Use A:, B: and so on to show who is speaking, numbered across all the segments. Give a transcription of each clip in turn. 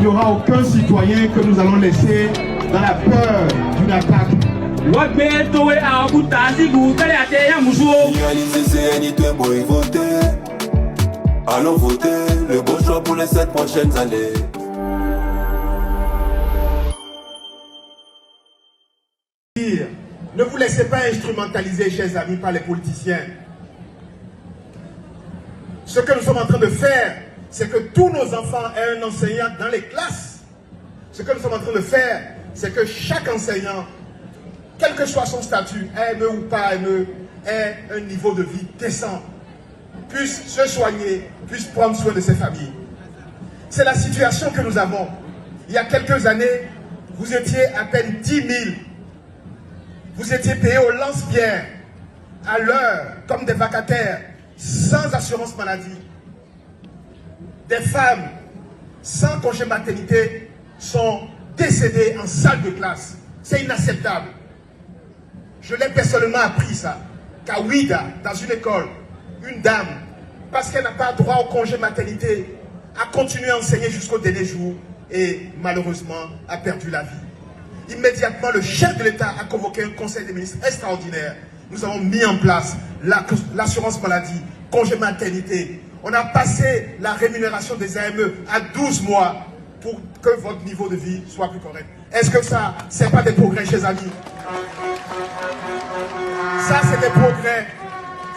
A: n'y aura aucun citoyen que nous allons laisser dans la peur d'une attaque.
B: Allons voter le bon choix pour les 7 prochaines années.
A: Ne vous laissez pas instrumentaliser, chers amis, par les politiciens. Ce que nous sommes en train de faire, c'est que tous nos enfants aient un enseignant dans les classes. Ce que nous sommes en train de faire, c'est que chaque enseignant, quel que soit son statut, AME ou pas AME, ait un niveau de vie décent, puisse se soigner, puisse prendre soin de ses familles. C'est la situation que nous avons. Il y a quelques années, vous étiez à peine 10 000. Vous étiez payés au lance-pierre, à l'heure, comme des vacataires, sans assurance maladie. Des femmes sans congé maternité sont décédées en salle de classe. C'est inacceptable. Je l'ai personnellement appris ça, qu'à Ouida, dans une école, une dame, parce qu'elle n'a pas droit au congé maternité, a continué à enseigner jusqu'au dernier jour et malheureusement a perdu la vie. Immédiatement, le chef de l'État a convoqué un conseil des ministres extraordinaire. Nous avons mis en place l'assurance maladie, congé maternité. On a passé la rémunération des AME à 12 mois pour que votre niveau de vie soit plus correct. Est-ce que ça, c'est pas des progrès, chers amis? Ça, c'est des progrès.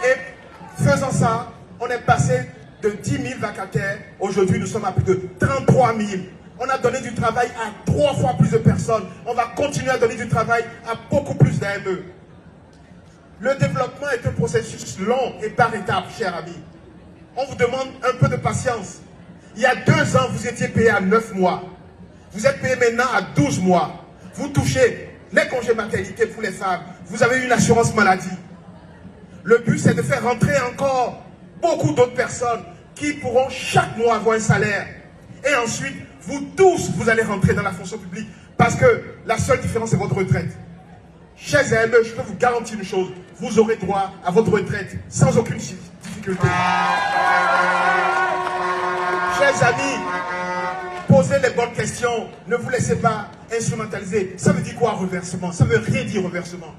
A: Et faisant ça, on est passé de 10 000 vacataires. Aujourd'hui, nous sommes à plus de 33 000. On a donné du travail à 3 fois plus de personnes. On va continuer à donner du travail à beaucoup plus d'AME. Le développement est un processus long et par étapes, chers amis. On vous demande un peu de patience. Il y a 2 ans, vous étiez payé à 9 mois. Vous êtes payé maintenant à 12 mois. Vous touchez les congés maternité pour les femmes. Vous avez une assurance maladie. Le but, c'est de faire rentrer encore beaucoup d'autres personnes qui pourront chaque mois avoir un salaire. Et ensuite, vous tous, vous allez rentrer dans la fonction publique parce que la seule différence, c'est votre retraite. Chers AME, je peux vous garantir une chose, vous aurez droit à votre retraite sans aucune difficulté. Chers amis, posez les bonnes questions, ne vous laissez pas instrumentaliser. Ça veut dire quoi reversement? Ça veut rien dire reversement.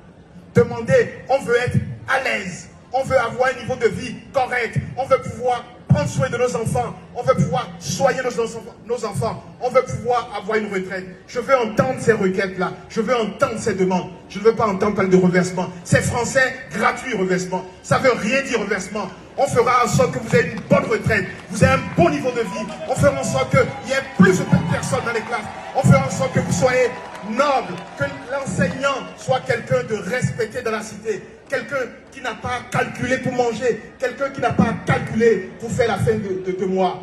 A: Demandez, on veut être à l'aise, on veut avoir un niveau de vie correct, on veut pouvoir prendre soin de nos enfants, on veut pouvoir soigner nos enfants, on veut pouvoir avoir une retraite. Je veux entendre ces requêtes-là, je veux entendre ces demandes. Je ne veux pas entendre parler de reversement. C'est français, gratuit reversement. Ça ne veut rien dire reversement. On fera en sorte que vous ayez une bonne retraite, vous ayez un bon niveau de vie. On fera en sorte qu'il y ait plus de personnes dans les classes. On fera en sorte que vous soyez noble, que l'enseignant soit quelqu'un de respecté dans la cité. Quelqu'un qui n'a pas calculé pour manger, quelqu'un qui n'a pas calculé pour faire la fin de mois.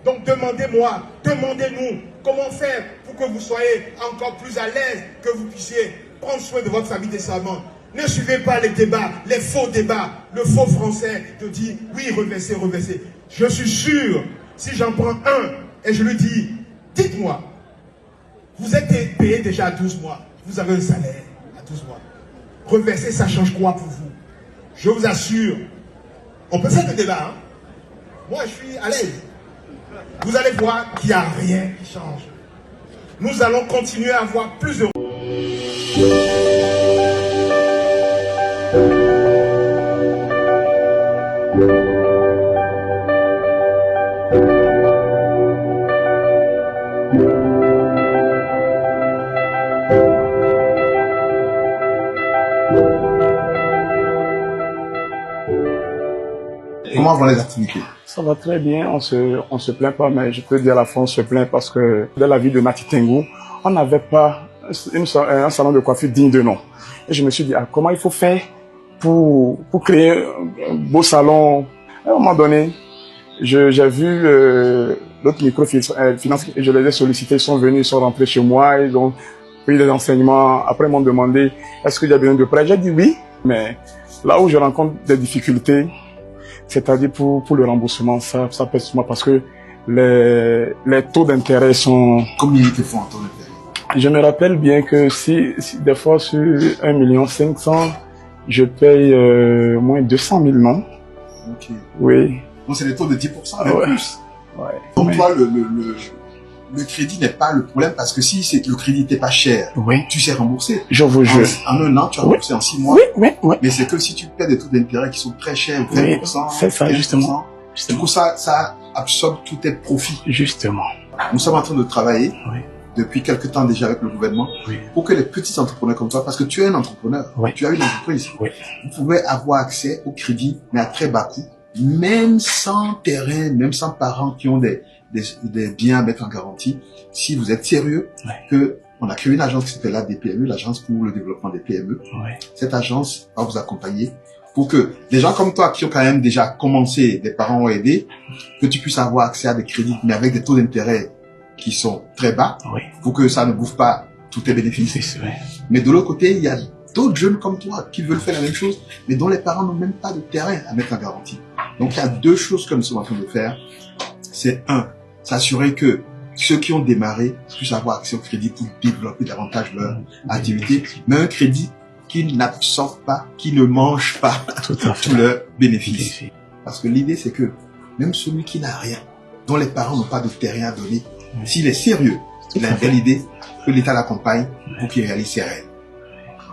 A: Donc demandez-moi, demandez-nous comment faire pour que vous soyez encore plus à l'aise, que vous puissiez prendre soin de votre famille décemment. Ne suivez pas les débats, les faux débats, le faux français de dire oui, reversez, reversez. Je suis sûr, si j'en prends un et je lui dis, dites-moi, vous êtes payé déjà à 12 mois, vous avez un salaire à 12 mois. Reverser, ça change quoi pour vous? Je vous assure, on peut faire le débat. Hein? Moi, je suis à l'aise. Vous allez voir qu'il n'y a rien qui change. Nous allons continuer à avoir plus de...
C: Comment vont les activités?
D: Ça va très bien, on se plaint pas, mais je peux dire à la fois on se plaint parce que dans la ville de Matitengou, on n'avait pas un salon de coiffure digne de nom. Et je me suis dit, comment il faut faire pour créer un beau salon? À un moment donné, j'ai vu l'autre microfinance, je les ai sollicités, ils sont venus, ils sont rentrés chez moi, ils ont pris des enseignements. Après, ils m'ont demandé, est-ce qu'il y a besoin de prêt? J'ai dit oui, mais là où je rencontre des difficultés, c'est-à-dire pour le remboursement, ça pèse sur moi parce que les taux d'intérêt sont...
C: Combien ils te font en taux d'intérêt?
D: Je me rappelle bien que si des fois sur 1,5 million, je paye moins 200 000, non?
C: Ok.
D: Oui.
C: Donc c'est des taux de 10%, même
D: ouais.
C: plus.
D: Ouais.
C: Donc
D: mais...
C: toi, le crédit n'est pas le problème parce que si le crédit n'était pas cher,
D: Oui.
C: tu sais rembourser.
D: Je vous jure.
C: En un an, tu as remboursé en 6 mois.
D: Oui.
C: Mais c'est que si tu paies des taux d'intérêt qui sont très chers, 20%,
D: c'est ça,
C: 15%,
D: justement.
C: Du coup, ça absorbe tous tes profits.
D: Justement.
C: Nous sommes en train de travailler
D: Oui.
C: depuis quelques temps déjà avec le gouvernement pour que les petits entrepreneurs comme toi, parce que tu es un entrepreneur, tu as une entreprise, vous pouvez avoir accès au crédit, mais à très bas coût, même sans terrain, même sans parents qui ont des biens à mettre en garantie. Si vous êtes sérieux, on a créé une agence qui s'appelle l'ADPME, l'agence pour le développement des PME. Cette agence va vous accompagner pour que des gens comme toi qui ont quand même déjà commencé, des parents ont aidé, que tu puisses avoir accès à des crédits, mais avec des taux d'intérêt qui sont très bas, pour que ça ne bouffe pas tous tes bénéfices. Mais de l'autre côté, il y a d'autres jeunes comme toi qui veulent faire la même chose, mais dont les parents n'ont même pas de terrain à mettre en garantie. Donc il y a deux choses que nous sommes en train de faire. C'est un, s'assurer que ceux qui ont démarré puissent avoir accès au crédit pour développer davantage leur activité, mais un crédit qui n'absorbe pas, qui ne mange pas tous leurs bénéfices. Parce que l'idée, c'est que même celui qui n'a rien, dont les parents n'ont pas de terrain à donner, s'il est sérieux, il a une belle idée, que l'État l'accompagne pour qu'il réalise ses rêves.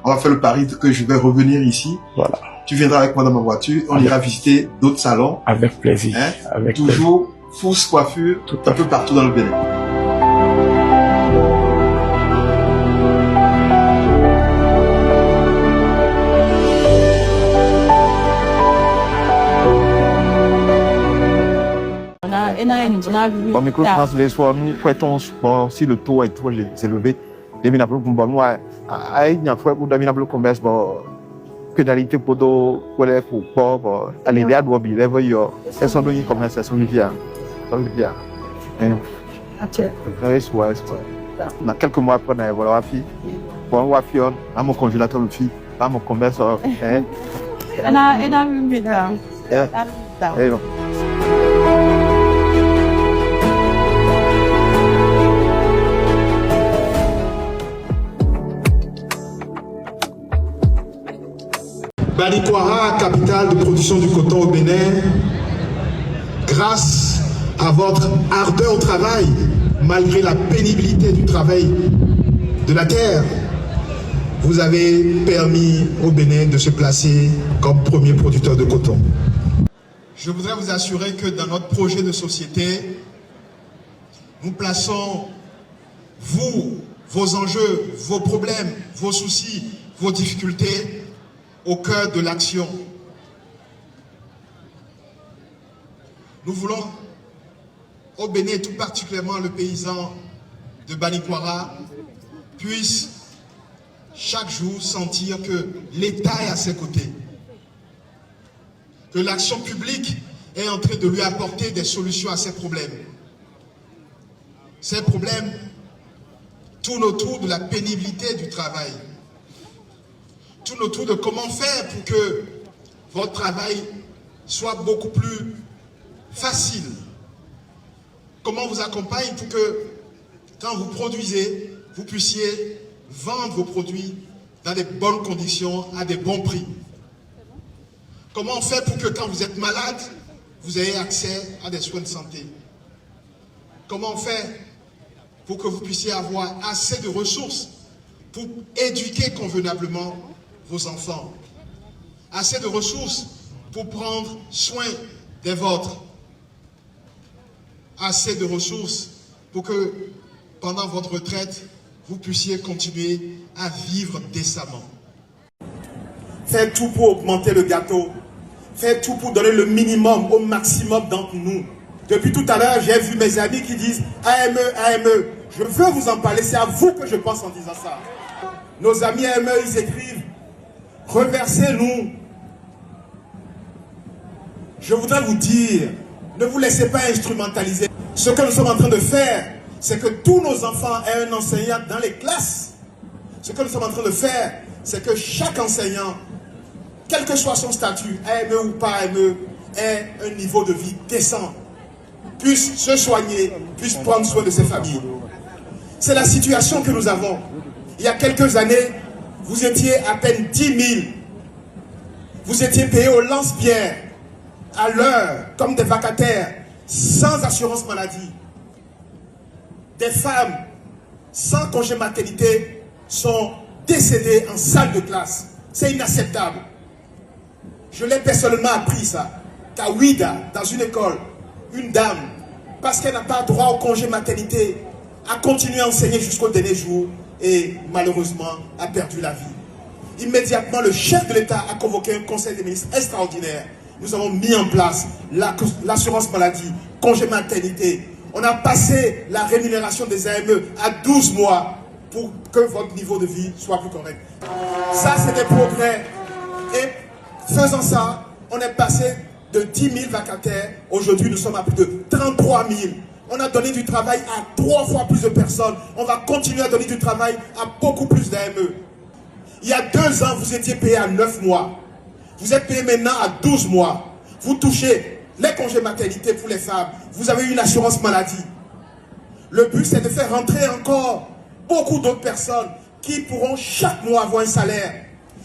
C: On va faire le pari que je vais revenir ici. Voilà. Tu viendras avec moi dans ma voiture, on ira visiter d'autres salons.
D: Avec plaisir.
C: Toujours Fous Coiffure, un peu partout dans le Bénin.
E: Bon, microfinance, les soirs, nous prêtons support si le taux est trop élevé. Les minaples pour bon, moi, il y a fois pour des minaples commerce, bon, pénalité pour les pauvres, à l'idée de Wabi, les voyants, elles sont données commerce, elles sont bien. Dans quelques mois après, on a évolué à fille. Bon, on va faire à mon congélateur de fille, à mon commerce.
A: Banikwara, capitale de production du coton au Bénin, grâce à votre ardeur au travail, malgré la pénibilité du travail de la terre, vous avez permis au Bénin de se placer comme premier producteur de coton. Je voudrais vous assurer que dans notre projet de société, nous plaçons vous, vos enjeux, vos problèmes, vos soucis, vos difficultés au cœur de l'action. Nous voulons au Bénin, tout particulièrement le paysan de Banikwara, puisse chaque jour sentir que l'État est à ses côtés, que l'action publique est en train de lui apporter des solutions à ses problèmes. Ces problèmes tournent autour de la pénibilité du travail, tournent autour de comment faire pour que votre travail soit beaucoup plus facile. Comment vous accompagner pour que quand vous produisez, vous puissiez vendre vos produits dans des bonnes conditions, à des bons prix. Comment faire pour que quand vous êtes malade, vous ayez accès à des soins de santé. Comment faire pour que vous puissiez avoir assez de ressources pour éduquer convenablement vos enfants. Assez de ressources pour prendre soin des vôtres. Assez de ressources pour que pendant votre retraite, vous puissiez continuer à vivre décemment. Faites tout pour augmenter le gâteau. Faites tout pour donner le minimum au maximum d'entre nous. Depuis tout à l'heure, j'ai vu mes amis qui disent AME, AME. Je veux vous en parler, c'est à vous que je pense en disant ça. Nos amis AME, ils écrivent reversez-nous. Je voudrais vous dire, ne vous laissez pas instrumentaliser. Ce que nous sommes en train de faire, c'est que tous nos enfants aient un enseignant dans les classes. Ce que nous sommes en train de faire, c'est que chaque enseignant, quel que soit son statut, AME ou pas AME, ait un niveau de vie décent, puisse se soigner, puisse prendre soin de ses familles. C'est la situation que nous avons. Il y a quelques années, vous étiez à peine 10 000. Vous étiez payés au lance-pierre, à l'heure, comme des vacataires, sans assurance maladie. des femmes sans congé maternité sont décédées en salle de classe. C'est inacceptable. Je l'ai personnellement appris ça. Qu'à Ouida, dans une école, une dame, parce qu'elle n'a pas droit au congé maternité, a continué à enseigner jusqu'au dernier jour et malheureusement a perdu la vie. Immédiatement, le chef de l'État a convoqué un conseil des ministres extraordinaire. Nous avons mis en place l'assurance maladie, congé maternité. On a passé la rémunération des AME à 12 mois pour que votre niveau de vie soit plus correct. Ça, c'est des progrès. Et faisant ça, on est passé de 10 000 vacataires. Aujourd'hui, nous sommes à plus de 33 000. On a donné du travail à 3 fois plus de personnes. On va continuer à donner du travail à beaucoup plus d'AME. Il y a 2 ans, vous étiez payé à 9 mois. Vous êtes payé maintenant à 12 mois. Vous touchez les congés maternité pour les femmes. Vous avez une assurance maladie. Le but, c'est de faire rentrer encore beaucoup d'autres personnes qui pourront chaque mois avoir un salaire.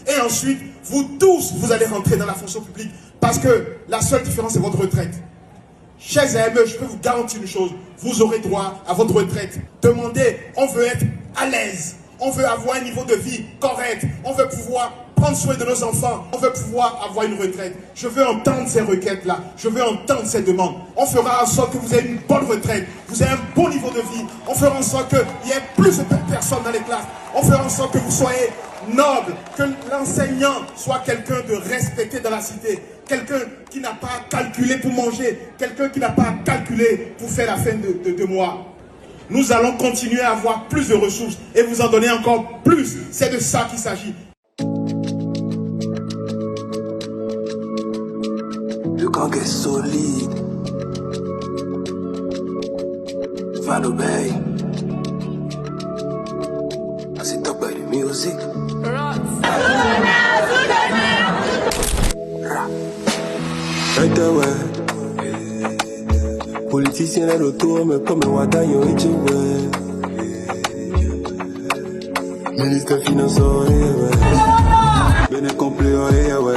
A: Et ensuite, vous tous, vous allez rentrer dans la fonction publique. Parce que la seule différence, c'est votre retraite. Chers AME, je peux vous garantir une chose. Vous aurez droit à votre retraite. Demandez, on veut être à l'aise. On veut avoir un niveau de vie correct. On veut pouvoir prendre soin de nos enfants. On veut pouvoir avoir une retraite. Je veux entendre ces requêtes-là. Je veux entendre ces demandes. On fera en sorte que vous ayez une bonne retraite. Vous ayez un bon niveau de vie. On fera en sorte qu'il y ait plus de personnes dans les classes. On fera en sorte que vous soyez noble, que l'enseignant soit quelqu'un de respecté dans la cité. Quelqu'un qui n'a pas à calculer pour manger. Quelqu'un qui n'a pas à calculer pour faire la fin de mois. Nous allons continuer à avoir plus de ressources et vous en donner encore plus. C'est de ça qu'il s'agit.
B: Le gang est solide. Van Obey. C'est top by the music. Ouais. Politicien est retour, mais comme un wadayon et ouais. Ministre finance, ouais. Bénin complet, ouais.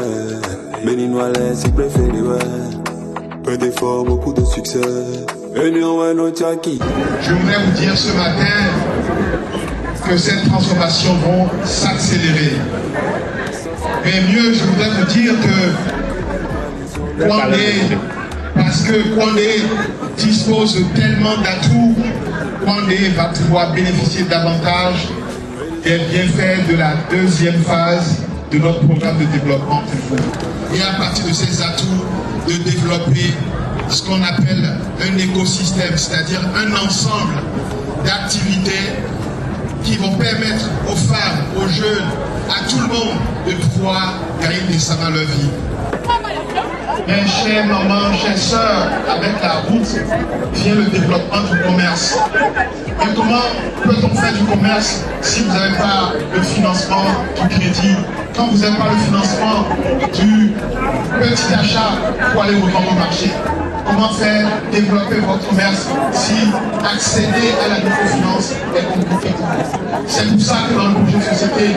B: Béninois, c'est préféré, ouais. Peu d'efforts, beaucoup de succès. Et nous, ouais, nos tchaki.
A: Je voudrais vous dire ce matin que cette transformation va s'accélérer. Mais mieux, je voudrais vous dire que parce que Condé dispose tellement d'atouts, Condé va pouvoir bénéficier davantage des bienfaits de la deuxième phase de notre programme de développement. Et à partir de ces atouts, de développer ce qu'on appelle un écosystème, c'est-à-dire un ensemble d'activités qui vont permettre aux femmes, aux jeunes, à tout le monde de pouvoir gagner décemment leur vie. Mes chers mamans, chères sœurs, avec la route vient le développement du commerce. Et comment peut-on faire du commerce si vous n'avez pas le financement du crédit? Quand vous n'avez pas le financement du petit achat pour aller vous vendre au marché? Comment faire développer votre commerce si accéder à la microfinance est compliqué? C'est pour ça que dans le projet de société,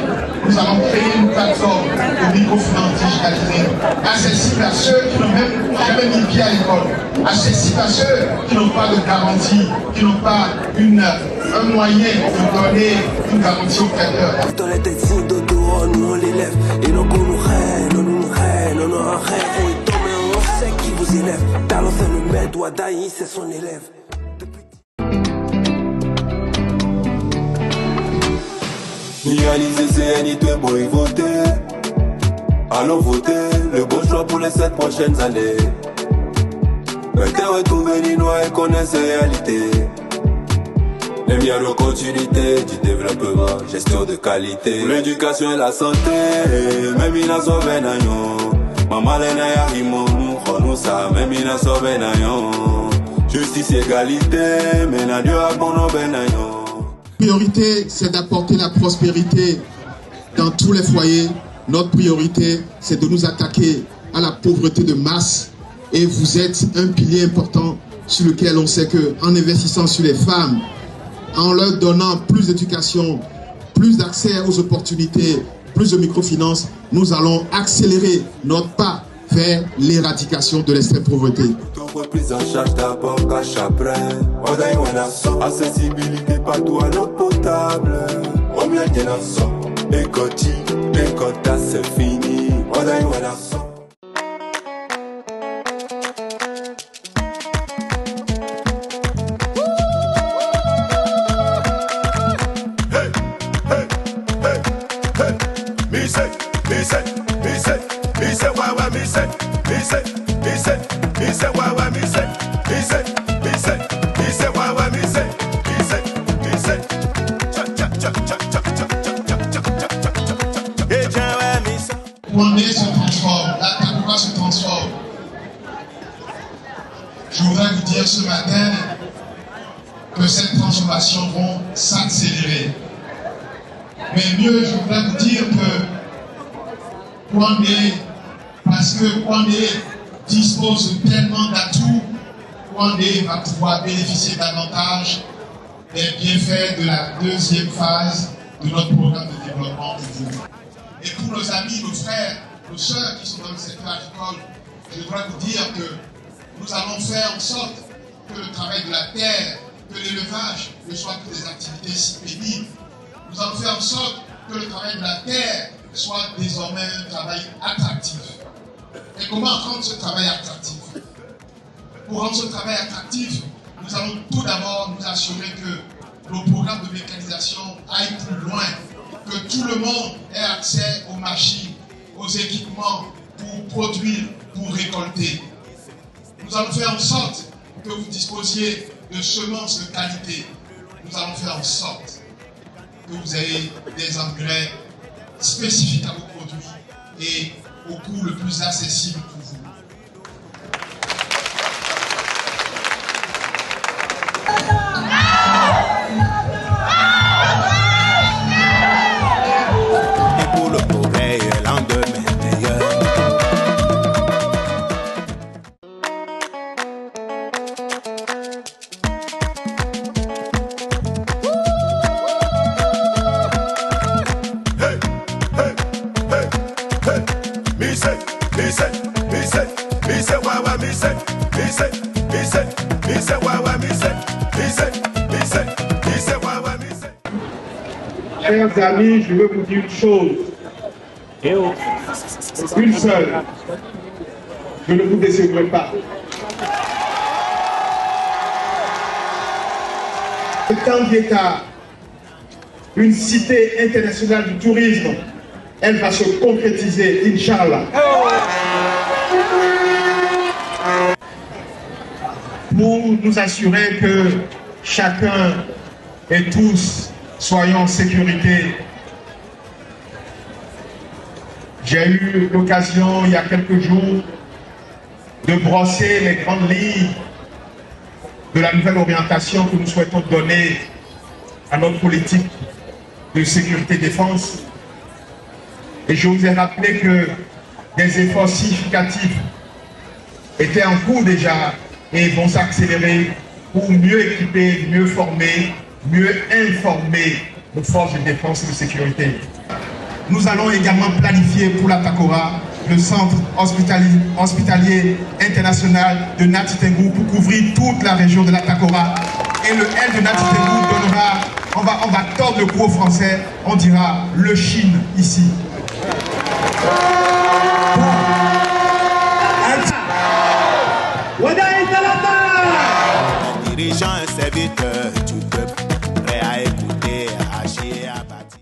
A: nous allons créer une plateforme de microfinance digitalisée, accessible à ceux qui n'ont même jamais mis pied à l'école, accessible à ceux qui n'ont pas de garantie, qui n'ont pas un moyen de donner une garantie au prêteur.
B: Dans les têtes nous on l'élève, et non qu'on nous rêve, on nous rêve, on nous rêve, on est tombé, on sait qui vous élève. Talon c'est le maître, Wadayi c'est son élève.
F: Réaliser c'est ni te beau y voter. Allons voter, le bon choix pour les 7 prochaines années. Mettez tout béninois et connaissent les réalités. Les miens de continuité, du développement, gestion de qualité. L'éducation et la santé, même il a sauvé nayon. Maman l'en a rimon, nous ça, même il a sauvé nayon. Justice et égalité, mais n'a Dieu a bon nayon.
A: Priorité, c'est d'apporter la prospérité dans tous les foyers. Notre priorité, c'est de nous attaquer à la pauvreté de masse. Et vous êtes un pilier important sur lequel on sait qu'en investissant sur les femmes, en leur donnant plus d'éducation, plus d'accès aux opportunités, plus de microfinance, nous allons accélérer notre pas vers l'éradication de l'extrême pauvreté.
F: Prise en charge d'abord, cash après. Accessibilité partout à l'eau potable. Au mieux de l'ensemble. Et quand c'est fini.
A: Rwandais se transforme, la Takoura se transforme. Je voudrais vous dire ce matin que cette transformation va s'accélérer. Mais mieux, je voudrais vous dire que Rwandais, parce que Rwandais dispose tellement d'atouts, Rwandais va pouvoir bénéficier davantage des bienfaits de la deuxième phase de notre programme de développement pour vous. Et pour nos amis, nos frères, nos sœurs qui sont dans le secteur agricole, je voudrais vous dire que nous allons faire en sorte que le travail de la terre, que l'élevage ne soit que des activités si pénibles. Nous allons faire en sorte que le travail de la terre soit désormais un travail attractif. Et comment rendre ce travail attractif? Pour rendre ce travail attractif, nous allons tout d'abord nous assurer que nos programmes de mécanisation aillent plus loin, que tout le monde ait accès aux machines, aux équipements pour produire, pour récolter. Nous allons faire en sorte que vous disposiez de semences de qualité. Nous allons faire en sorte que vous ayez des engrais spécifiques à vos produits et au coût le plus accessible pour vous. Chers amis, je veux vous dire une chose. Une seule. Je ne vous décevrai pas. Le temps d'État, une cité internationale du tourisme, elle va se concrétiser, Inch'Allah. Pour nous assurer que chacun et tous soyons en sécurité. J'ai eu l'occasion, il y a quelques jours, de brosser les grandes lignes de la nouvelle orientation que nous souhaitons donner à notre politique de sécurité-défense. Et je vous ai rappelé que des efforts significatifs étaient en cours déjà et vont s'accélérer pour mieux équiper, mieux former, mieux informer nos forces de défense et de sécurité. Nous allons également planifier pour la Takora le centre hospitalier international de Nati Tengou pour couvrir toute la région de la Takora. Et le L de Nati Tengou donnera, on va tordre le cou aux Français, on dira le Chine ici.
G: Dirigeant un serviteur du peuple, prêt à écouter, à agir, à bâtir.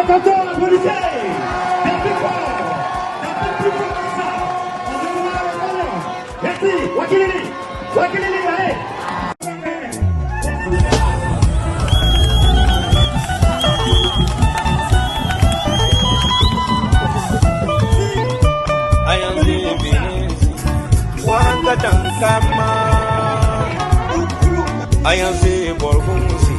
A: Attention, applaudissez. Un peu fort. Un peu plus fort que ça. On demande à la merci. Wakilili. Wakilili, allez.
F: Ayanze Borgonzi.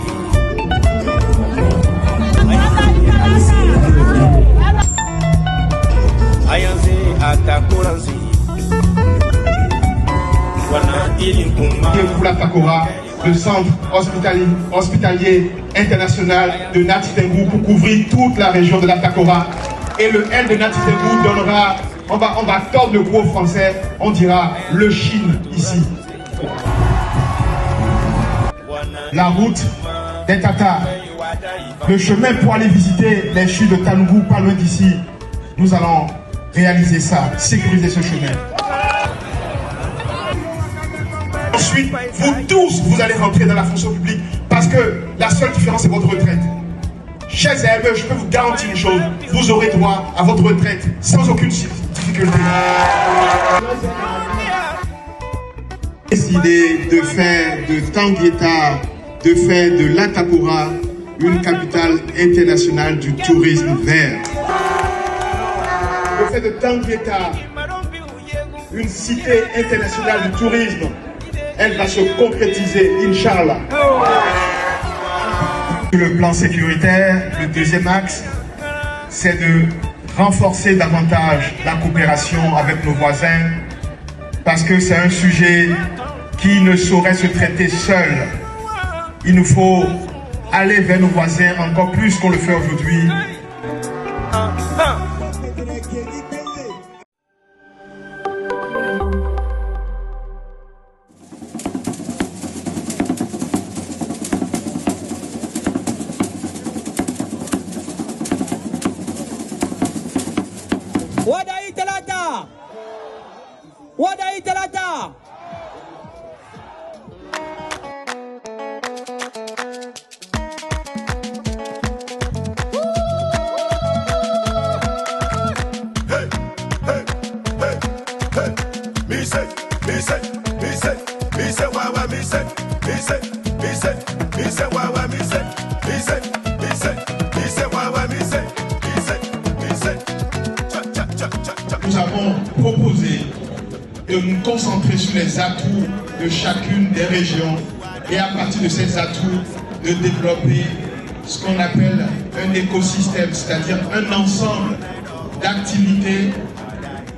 F: Ayanze Atakoranzi.
A: Pour la Takora, le centre hospitalier international de Nati Tengou pour couvrir toute la région de la Takora. Et le L de Nati Tengou donnera, on va tordre le gros français, on dira le Chine ici. La route des Tatars, le chemin pour aller visiter les chutes de Tanougou, pas loin d'ici. Nous allons réaliser ça, sécuriser ce chemin. Ensuite, vous tous, vous allez rentrer dans la fonction publique parce que la seule différence, c'est votre retraite. Chers élèves, je peux vous garantir une chose, vous aurez droit à votre retraite sans aucune difficulté. Décidé de faire de Tanguieta, de faire de la Takora une capitale internationale du tourisme vert. Le fait de Tanguieta une cité internationale du tourisme, elle va se concrétiser, Inch'Allah. Sur le plan sécuritaire, le deuxième axe, c'est de renforcer davantage la coopération avec nos voisins, parce que c'est un sujet qui ne saurait se traiter seul. Il nous faut aller vers nos voisins encore plus qu'on le fait aujourd'hui.
H: Wadai Talata! Wadai Talata!
A: Nous avons proposé de nous concentrer sur les atouts de chacune des régions et à partir de ces atouts de développer ce qu'on appelle un écosystème, c'est-à-dire un ensemble d'activités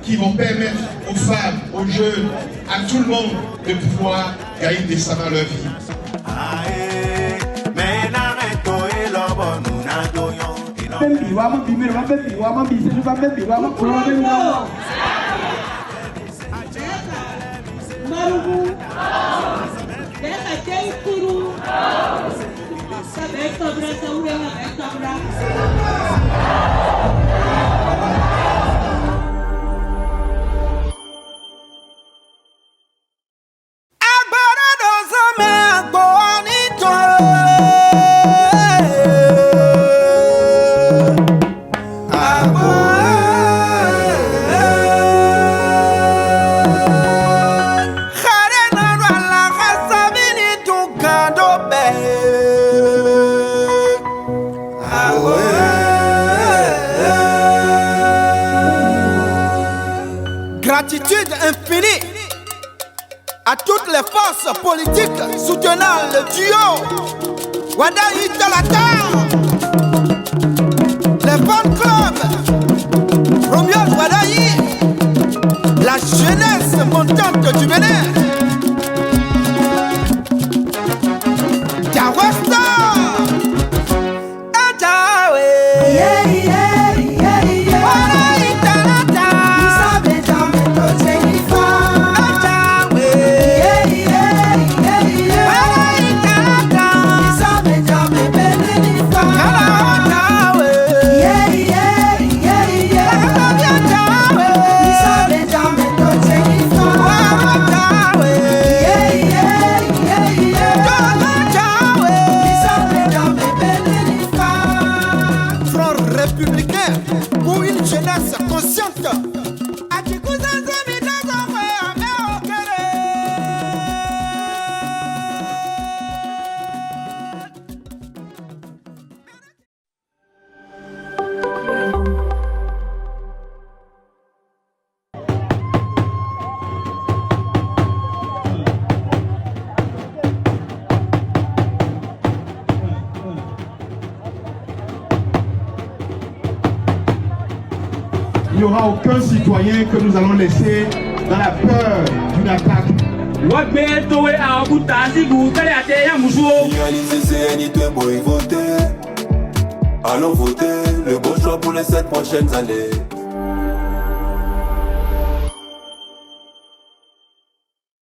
A: qui vont permettre aux femmes, aux jeunes, à tout le monde de pouvoir gagner décemment leur vie.
H: Gratitude infinie à toutes les forces politiques soutenant le duo Wadai Talata, les fan clubs, Romuald Wadai, la jeunesse montante du Bénin, Jawesta, Atawe, Wadai Talata. Yeah.
A: Il n'y aura aucun citoyen que nous allons laisser dans la peur d'une attaque.
F: Allons voter, le bon choix pour les 7 prochaines années.